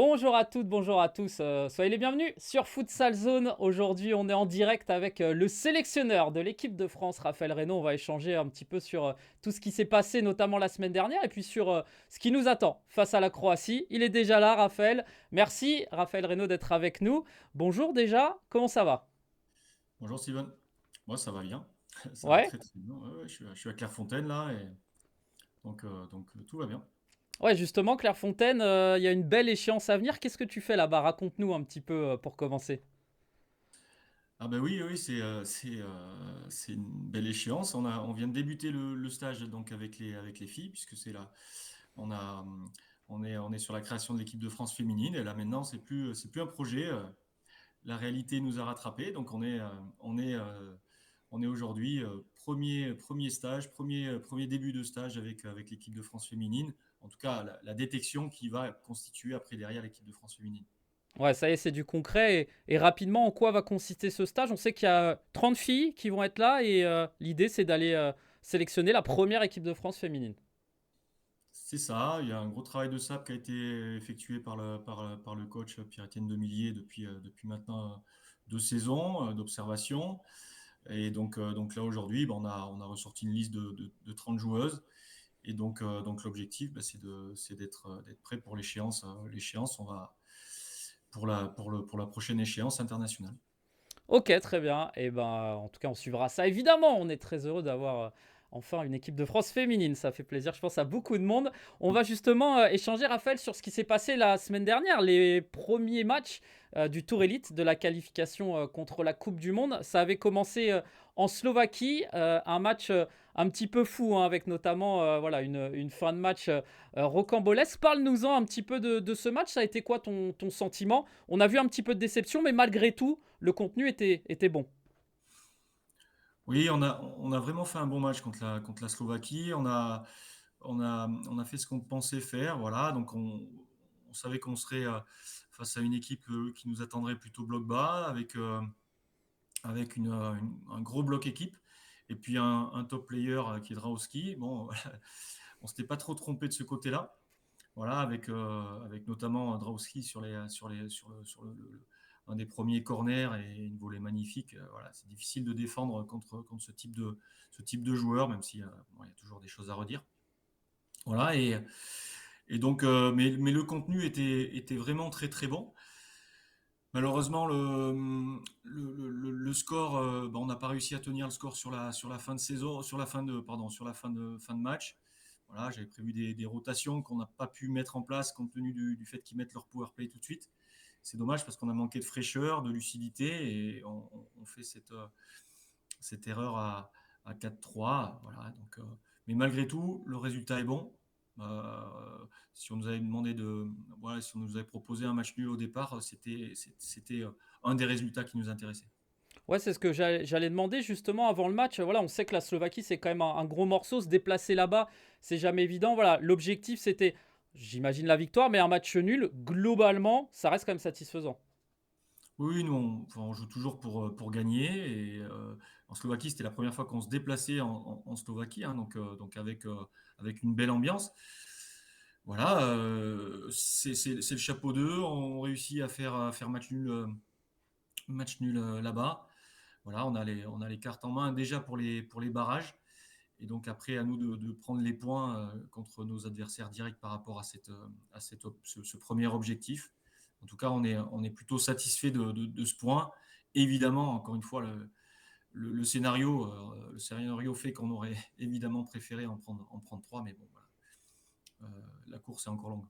Bonjour à toutes, bonjour à tous. Soyez les bienvenus sur Futsal Zone. Aujourd'hui, on est en direct avec le sélectionneur de l'équipe de France, Raphaël Reynaud. On va échanger un petit peu sur tout ce qui s'est passé, notamment la semaine dernière, et puis sur ce qui nous attend face à la Croatie. Il est déjà là, Raphaël. Merci, Raphaël Reynaud, d'être avec nous. Bonjour déjà, comment ça va? Bonjour Steven. Moi ça va bien. Ça va Ouais? très très bien. Ouais, je suis à Clairefontaine là et donc tout va bien. Ouais, justement, Clairefontaine, il y a une belle échéance à venir. Qu'est-ce que tu fais là-bas? Raconte-nous un petit peu pour commencer. Ah ben oui, oui, c'est une belle échéance. On vient de débuter le stage donc avec les filles puisque c'est là on a on est sur la création de l'équipe de France féminine et là maintenant c'est plus un projet. La réalité nous a rattrapés donc on est aujourd'hui premier stage, premier début de stage avec l'équipe de France féminine. En tout cas, la détection qui va constituer après derrière l'équipe de France féminine. Ouais, ça y est, c'est du concret. Et rapidement, en quoi va consister ce stage? On sait qu'il y a 30 filles qui vont être là et l'idée, c'est d'aller sélectionner la première équipe de France féminine. C'est ça, il y a un gros travail de sap qui a été effectué par le coach Pierre-Étienne Demillier depuis maintenant 2 saisons d'observation. Et donc là aujourd'hui, on a ressorti une liste de 30 joueuses. Et donc l'objectif, c'est d'être prêt pour l'échéance. L'échéance, on va pour la prochaine échéance internationale. Ok, très bien. Et ben, en tout cas, on suivra ça. Évidemment, on est très heureux d'avoir enfin une équipe de France féminine. Ça fait plaisir, je pense, à beaucoup de monde. On va justement échanger, Raphaël, sur ce qui s'est passé la semaine dernière, les premiers matchs du Tour Elite de la qualification contre la Coupe du Monde. Ça avait commencé en Slovaquie, un match un petit peu fou, hein, avec notamment voilà, une fin de match rocambolesque. Parle-nous-en un petit peu de ce match. Ça a été quoi ton sentiment? On a vu un petit peu de déception, mais malgré tout, le contenu était bon. Oui, on a vraiment fait un bon match contre la Slovaquie. On a fait ce qu'on pensait faire. Voilà, donc on savait qu'on serait face à une équipe qui nous attendrait plutôt bloc bas, avec un gros bloc équipe. Et puis un top player qui est Drauski. Bon, on s'était pas trop trompé de ce côté-là. Voilà, avec notamment Drauski sur un des premiers corners et une volée magnifique. Voilà, c'est difficile de défendre contre ce type de joueur, même s'il bon, y a toujours des choses à redire. Voilà, et donc, mais le contenu était vraiment très très bon. Malheureusement, le score, on n'a pas réussi à tenir le score sur la fin de saison, sur la fin de match. Voilà, j'avais prévu des rotations qu'on n'a pas pu mettre en place compte tenu du fait qu'ils mettent leur power play tout de suite. C'est dommage parce qu'on a manqué de fraîcheur, de lucidité et on fait cette erreur à 4-3. Voilà, donc, mais malgré tout, le résultat est bon. Si on nous avait demandé voilà, si on nous avait proposé un match nul au départ, c'était un des résultats qui nous intéressait. Ouais, c'est ce que j'allais demander justement avant le match. Voilà, on sait que la Slovaquie, c'est quand même un gros morceau. Se déplacer là-bas, c'est jamais évident. Voilà, l'objectif, c'était, j'imagine, la victoire, mais un match nul, globalement, ça reste quand même satisfaisant. Oui, nous, on joue toujours pour gagner. Et en Slovaquie, c'était la première fois qu'on se déplaçait en Slovaquie, hein, donc avec une belle ambiance. Voilà, c'est le chapeau 2. On réussit à faire match nul là-bas. Voilà, on a les cartes en main déjà pour les barrages. Et donc après, à nous de prendre les points contre nos adversaires directs par rapport à ce premier objectif. En tout cas, on est plutôt satisfait de ce point. Évidemment, encore une fois, le scénario fait qu'on aurait évidemment préféré en prendre trois, mais bon, voilà. La course est encore longue.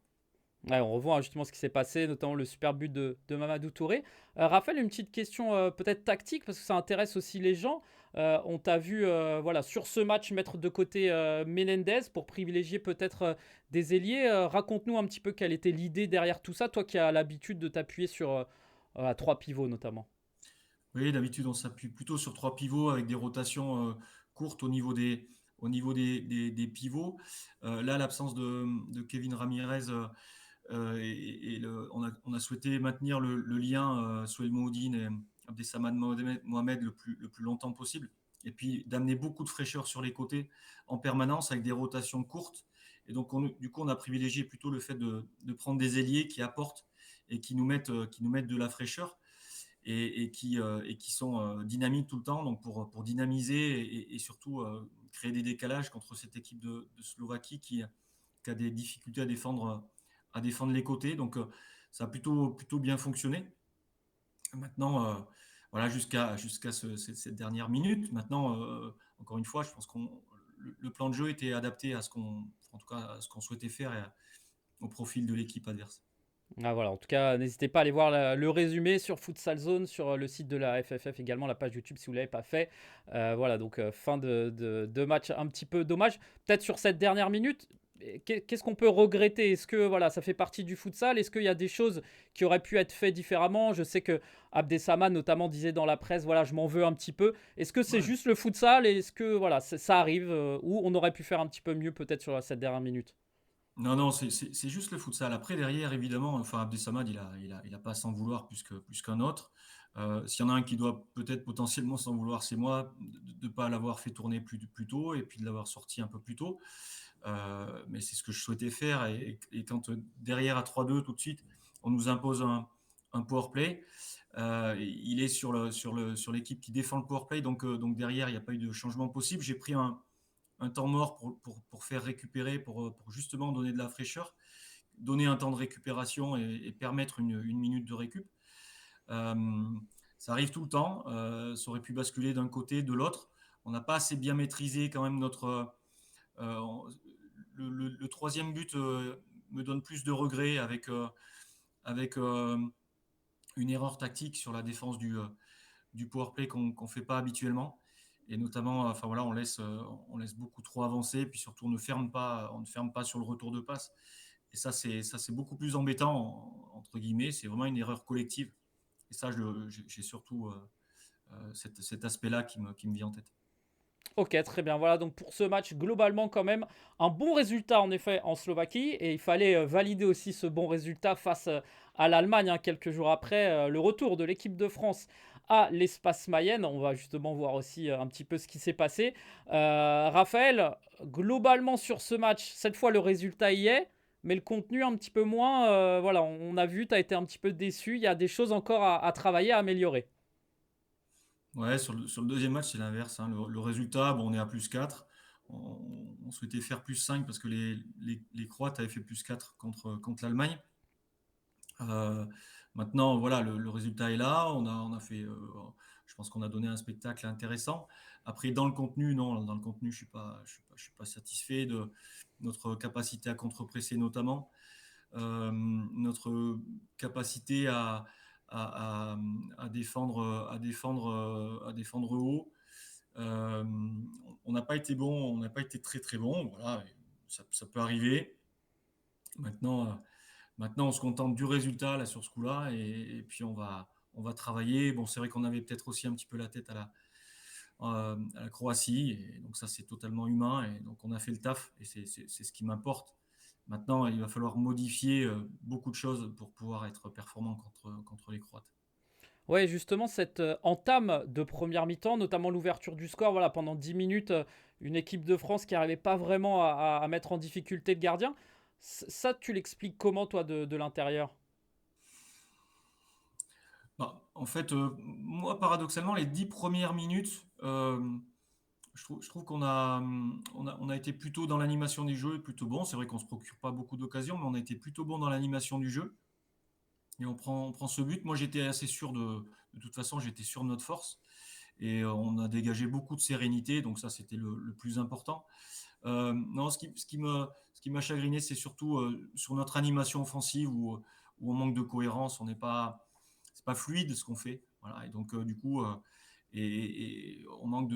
Ouais, on revoit hein, justement ce qui s'est passé, notamment le super but de Mamadou Touré. Raphaël, une petite question peut-être tactique, parce que ça intéresse aussi les gens. On t'a vu voilà, sur ce match mettre de côté Menendez pour privilégier peut-être des ailiers. Raconte-nous un petit peu quelle était l'idée derrière tout ça, toi qui as l'habitude de t'appuyer sur trois pivots notamment. Oui, d'habitude, on s'appuie plutôt sur trois pivots avec des rotations courtes au niveau des pivots. Là, l'absence de Kevin Ramirez on a souhaité maintenir le lien Sohail Mohoudine et Abdessamad Mohamed le plus longtemps possible. Et puis d'amener beaucoup de fraîcheur sur les côtés en permanence avec des rotations courtes. Et donc, du coup, on a privilégié plutôt le fait de prendre des ailiers qui apportent et qui nous mettent de la fraîcheur et qui sont dynamiques tout le temps, donc pour dynamiser et surtout créer des décalages contre cette équipe de Slovaquie qui a des difficultés à défendre les côtés. Donc ça a plutôt bien fonctionné. Maintenant, voilà, cette dernière minute. Maintenant, encore une fois, je pense que le plan de jeu était adapté en tout cas, à ce qu'on souhaitait faire au profil de l'équipe adverse. Ah, voilà, en tout cas, n'hésitez pas à aller voir le résumé sur Futsal Zone, sur le site de la FFF également, la page YouTube si vous ne l'avez pas fait. Voilà, donc fin de match un petit peu dommage. Peut-être sur cette dernière minute, qu'est-ce qu'on peut regretter? Est-ce que voilà, ça fait partie du futsal? Est-ce qu'il y a des choses qui auraient pu être faites différemment? Je sais que Abdessamad notamment disait dans la presse, voilà, je m'en veux un petit peu. Est-ce que c'est Ouais. juste le futsal et est-ce que voilà, ça arrive ou on aurait pu faire un petit peu mieux peut-être sur cette dernière minute? Non, non, c'est juste le futsal. Après, derrière, évidemment, enfin, Abdesamad, il a pas à s'en vouloir plus qu'un autre. S'il y en a un qui doit peut-être potentiellement s'en vouloir, c'est moi, de ne pas l'avoir fait tourner plus tôt et puis de l'avoir sorti un peu plus tôt. Mais c'est ce que je souhaitais faire. Et quand derrière à 3-2, tout de suite, on nous impose un power play, il est sur l'équipe qui défend le power play. Donc derrière, il n'y a pas eu de changement possible. J'ai pris un temps mort pour faire récupérer, pour justement donner de la fraîcheur, donner un temps de récupération et permettre une minute de récup. Euh, Ça arrive tout le temps. Ça aurait pu basculer d'un côté, de l'autre. On n'a pas assez bien maîtrisé quand même notre. Euh, le troisième but me donne plus de regrets avec une erreur tactique sur la défense du power play qu'on ne fait pas habituellement. Et notamment, enfin voilà, on laisse beaucoup trop avancer, puis surtout on ne ferme pas sur le retour de passe. Et ça c'est beaucoup plus embêtant entre guillemets. C'est vraiment une erreur collective. Et ça, j'ai surtout cet aspect-là qui me vient en tête. Ok, très bien. Voilà, donc pour ce match, globalement, quand même, un bon résultat en effet en Slovaquie. Et il fallait valider aussi ce bon résultat face à l'Allemagne, hein, quelques jours après le retour de l'équipe de France à l'espace Mayenne. On va justement voir aussi un petit peu ce qui s'est passé. Raphaël, globalement sur ce match, cette fois le résultat y est, mais le contenu un petit peu moins. Voilà, on a vu, tu as été un petit peu déçu. Il y a des choses encore à travailler, à améliorer. Ouais, sur le deuxième match, c'est l'inverse, hein. Le résultat, bon, on est à +4. On souhaitait faire +5 parce que les Croates avaient fait +4 contre l'Allemagne. Euh, Maintenant, voilà, le résultat est là. On a fait, je pense qu'on a donné un spectacle intéressant. Après, dans le contenu, non, dans le contenu, je suis pas satisfait de notre capacité à contre-presser notamment, notre capacité à, à défendre haut. Euh, on n'a pas été bon, on n'a pas été très très bon. Voilà, ça peut arriver. Maintenant, maintenant, on se contente du résultat là sur ce coup-là et puis on va travailler. Bon, c'est vrai qu'on avait peut-être aussi un petit peu la tête à la Croatie et donc ça c'est totalement humain et donc on a fait le taf et c'est ce qui m'importe. Maintenant, il va falloir modifier beaucoup de choses pour pouvoir être performant contre les Croates. Ouais, justement, cette entame de première mi-temps, notamment l'ouverture du score, voilà, pendant 10 minutes, une équipe de France qui n'arrivait pas vraiment à mettre en difficulté le gardien. Ça, tu l'expliques comment, toi, de l'intérieur? Bah, en fait, moi, paradoxalement, les 10 premières minutes, je trouve on a été plutôt dans l'animation du jeu, plutôt bon. C'est vrai qu'on ne se procure pas beaucoup d'occasions, mais on a été plutôt bon dans l'animation du jeu. Et on prend ce but. Moi, j'étais assez sûr de toute façon, j'étais sûr de notre force. Et on a dégagé beaucoup de sérénité, donc ça, c'était le plus important. Non, ce qui m'a chagriné, c'est surtout sur notre animation offensive où on manque de cohérence, c'est pas fluide ce qu'on fait. Voilà, et donc du coup, et on manque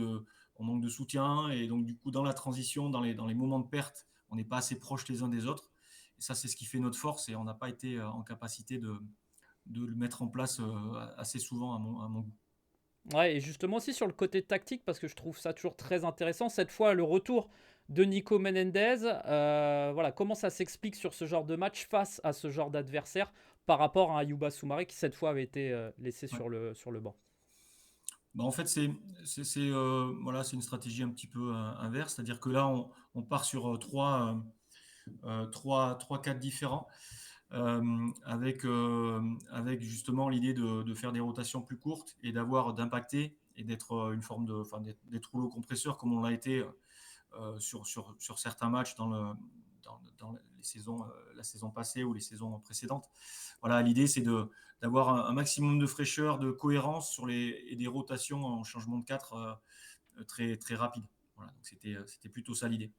de soutien et donc du coup dans la transition, dans les moments de perte, on n'est pas assez proches les uns des autres. Et ça, c'est ce qui fait notre force et on n'a pas été en capacité de le mettre en place assez souvent à mon goût. Ouais, et justement aussi sur le côté tactique, parce que je trouve ça toujours très intéressant. Cette fois, le retour de Nico Menendez, voilà, comment ça s'explique sur ce genre de match face à ce genre d'adversaire par rapport à Ayuba Soumaré qui cette fois avait été laissé Ouais. sur le banc. Bah, en fait, voilà, c'est une stratégie un petit peu inverse, c'est-à-dire que là, on part sur trois 4 différents. avec justement l'idée de faire des rotations plus courtes et d'impacter et d'être une forme enfin, d'être rouleau compresseur comme on l'a été sur certains matchs dans les saisons, la saison passée ou les saisons précédentes. Voilà, l'idée c'est d'avoir un maximum de fraîcheur, de cohérence et des rotations en changement de 4 très, très rapides. Voilà, donc c'était plutôt ça l'idée.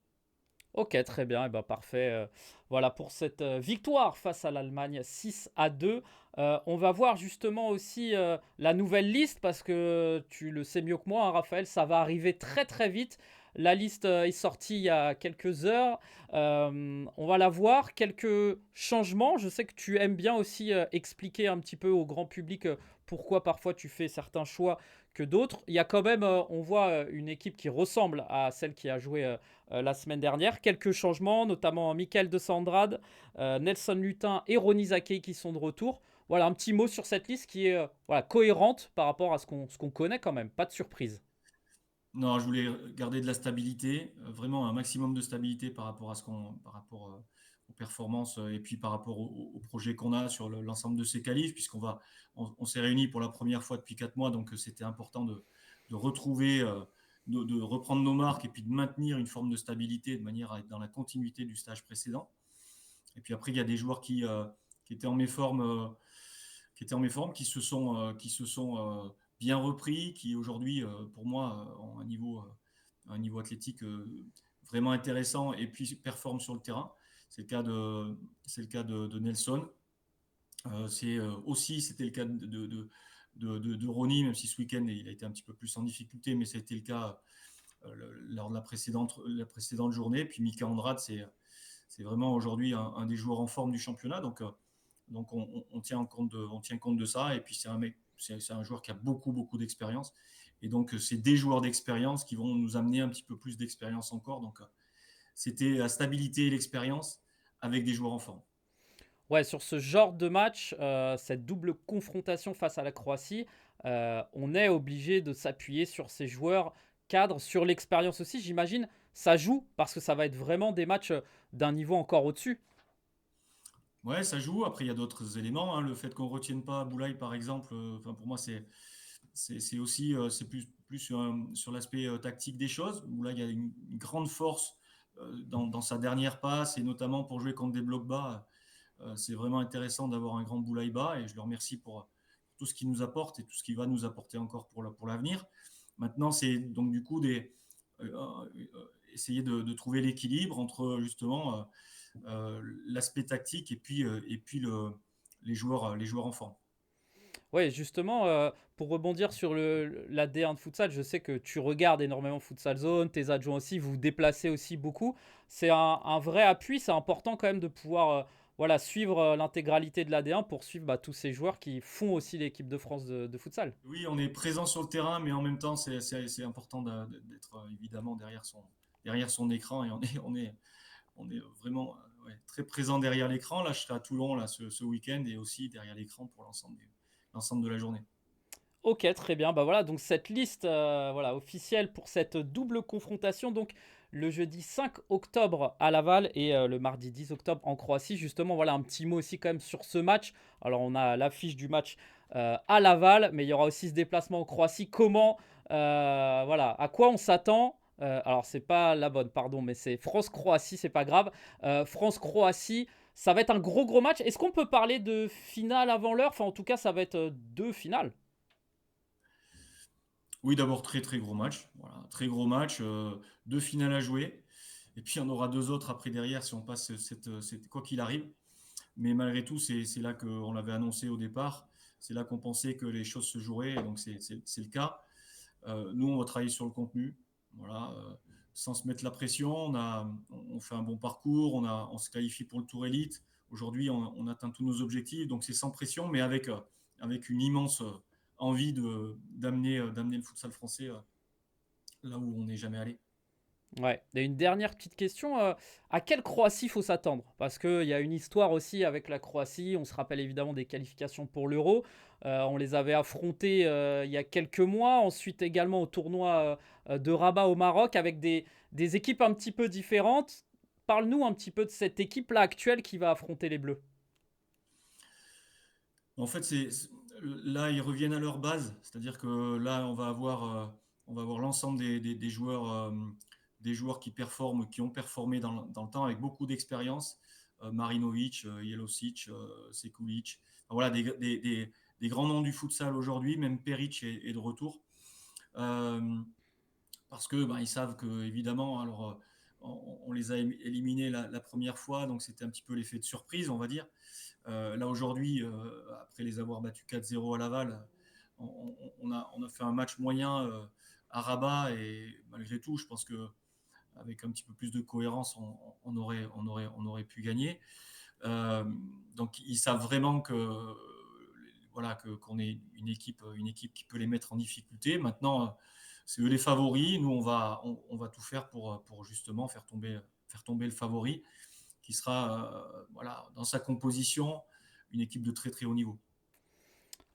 Ok, très bien, et ben parfait. Voilà pour cette victoire face à l'Allemagne 6-2. On va voir justement aussi la nouvelle liste parce que tu le sais mieux que moi, hein, Raphaël, ça va arriver très très vite. La liste est sortie il y a quelques heures. On va la voir. Quelques changements. Je sais que tu aimes bien aussi expliquer un petit peu au grand public pourquoi parfois tu fais certains choix que d'autres. Il y a quand même, on voit une équipe qui ressemble à celle qui a joué la semaine dernière. Quelques changements, notamment Michael de Sandrade, Nelson Lutin et Ronny Zakei qui sont de retour. Voilà, un petit mot sur cette liste qui est voilà, cohérente par rapport à ce qu'on connaît quand même. Pas de surprise. Non, je voulais garder de la stabilité, vraiment un maximum de stabilité par rapport aux performances et puis par rapport au projet qu'on a sur l'ensemble de ces qualifs, on s'est réunis pour la première fois depuis 4 mois, donc c'était important de retrouver, de reprendre nos marques et puis de maintenir une forme de stabilité de manière à être dans la continuité du stage précédent. Et puis après, il y a des joueurs qui étaient en méforme, qui se sont bien repris, qui aujourd'hui, pour moi, ont un niveau athlétique vraiment intéressant et puis performent sur le terrain. C'est le cas de Nelson. C'était le cas de Ronny, même si ce week-end il a été un petit peu plus en difficulté, mais ça a été le cas lors de la précédente journée. Puis Mika Andrade, c'est vraiment aujourd'hui un des joueurs en forme du championnat. Donc on tient compte de ça. Et puis c'est un joueur qui a beaucoup, beaucoup d'expérience. Et donc c'est des joueurs d'expérience qui vont nous amener un petit peu plus d'expérience encore. Donc c'était la stabilité et l'expérience avec des joueurs en forme. Ouais, sur ce genre de match, cette double confrontation face à la Croatie, on est obligé de s'appuyer sur ces joueurs cadres, sur l'expérience aussi, j'imagine. Ça joue parce que ça va être vraiment des matchs d'un niveau encore au-dessus. Ouais, ça joue. Après, il y a d'autres éléments, hein. Le fait qu'on ne retienne pas Boulaye, par exemple, pour moi, c'est aussi plus sur l'aspect tactique des choses, où là, il y a une grande force dans sa dernière passe, et notamment pour jouer contre des blocs bas. C'est vraiment intéressant d'avoir un grand Boulaye bas, et je le remercie pour tout ce qu'il nous apporte et tout ce qu'il va nous apporter encore pour l'avenir. Maintenant, c'est donc du coup essayer de trouver l'équilibre entre justement l'aspect tactique et puis les joueurs en forme. Ouais, justement, pour rebondir sur la D1 de futsal, je sais que tu regardes énormément Futsal Zone, tes adjoints aussi, vous vous déplacez aussi beaucoup. C'est un vrai appui, c'est important quand même de pouvoir voilà, suivre l'intégralité de la D1 pour suivre tous ces joueurs qui font aussi l'équipe de France de futsal. Oui, on est présent sur le terrain, mais en même temps, c'est important d'être évidemment derrière son écran et on est vraiment ouais, très présent derrière l'écran. Là, je serai à Toulon là, ce week-end et aussi derrière l'écran pour l'ensemble de la journée. Ok, très bien. Bah voilà, donc cette liste voilà, officielle pour cette double confrontation, donc le jeudi 5 octobre à Laval et le mardi 10 octobre en Croatie. Justement, voilà un petit mot aussi quand même sur ce match. Alors on a l'affiche du match à Laval, mais il y aura aussi ce déplacement en Croatie. Comment, voilà, à quoi on s'attend alors c'est pas la bonne, pardon, mais c'est France-Croatie, c'est pas grave. France-Croatie, ça va être un gros gros match. Est-ce qu'on peut parler de finale avant l'heure? Enfin, en tout cas, ça va être deux finales. Oui, d'abord très très gros match, voilà, très gros match, deux finales à jouer, et puis il y en aura deux autres après derrière si on passe quoi qu'il arrive. Mais malgré tout, c'est là qu'on l'avait annoncé au départ, c'est là qu'on pensait que les choses se joueraient, et donc c'est le cas. Nous, on va travailler sur le contenu, voilà, sans se mettre la pression. On fait un bon parcours, on se qualifie pour le Tour Élite. Aujourd'hui, on atteint tous nos objectifs, donc c'est sans pression, mais avec une immense envie d'amener le futsal français là où on n'est jamais allé. Ouais. Et une dernière petite question, à quelle Croatie faut s'attendre? Parce qu'il y a une histoire aussi avec la Croatie, on se rappelle évidemment des qualifications pour l'Euro. On les avait affrontés il y a quelques mois, ensuite également au tournoi de Rabat au Maroc avec des équipes un petit peu différentes. Parle-nous un petit peu de cette équipe-là actuelle qui va affronter les Bleus. En fait, là, ils reviennent à leur base. C'est-à-dire que là, on va avoir l'ensemble des joueurs qui performent, qui ont performé dans le temps avec beaucoup d'expérience. Marinovic, Jelosic, Sekulic. Enfin, voilà, des grands noms du futsal aujourd'hui. Même Peric est de retour. Euh, Parce que ils savent que, évidemment, alors, on les a éliminés la première fois, donc c'était un petit peu l'effet de surprise, on va dire. Là aujourd'hui, après les avoir battus 4-0 à Laval, on a fait un match moyen à Rabat, et malgré tout, je pense que avec un petit peu plus de cohérence, on aurait pu gagner. Euh, donc ils savent vraiment que voilà qu'on est une équipe qui peut les mettre en difficulté. Maintenant, c'est eux les favoris. Nous, on va tout faire pour justement faire tomber le favori, qui sera voilà, dans sa composition une équipe de très très haut niveau.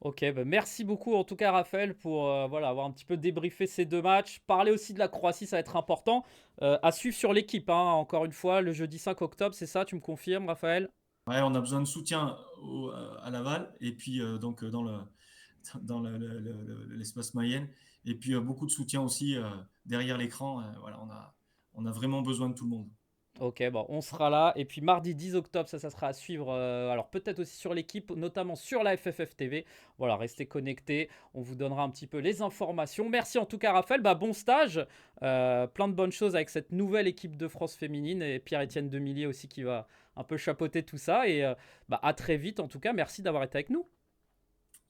Ok, bah merci beaucoup en tout cas Raphaël pour voilà, avoir un petit peu débriefé ces deux matchs. Parler aussi de la Croatie, ça va être important. À suivre sur l'équipe, hein, encore une fois, le jeudi 5 octobre, c'est ça, tu me confirmes Raphaël? Ouais, on a besoin de soutien à Laval, et puis donc l'espace Mayenne, et puis beaucoup de soutien aussi derrière l'écran. Voilà, on a vraiment besoin de tout le monde. Ok, bon, on sera là. Et puis mardi 10 octobre, ça sera à suivre. Alors peut-être aussi sur l'équipe, notamment sur la FFF TV. Voilà, restez connectés. On vous donnera un petit peu les informations. Merci en tout cas, Raphaël. Bah, bon stage. Plein de bonnes choses avec cette nouvelle équipe de France féminine. Et Pierre-Étienne Demillier aussi qui va un peu chapeauter tout ça. Et bah, à très vite en tout cas. Merci d'avoir été avec nous.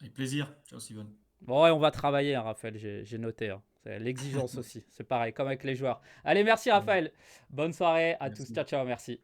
Avec plaisir. Ciao, Steven. Bon, ouais, on va travailler, hein, Raphaël. J'ai noté, hein. C'est l'exigence aussi. C'est pareil, comme avec les joueurs. Allez, merci, Raphaël. Bonne soirée à tous. Merci. Ciao, ciao. Merci.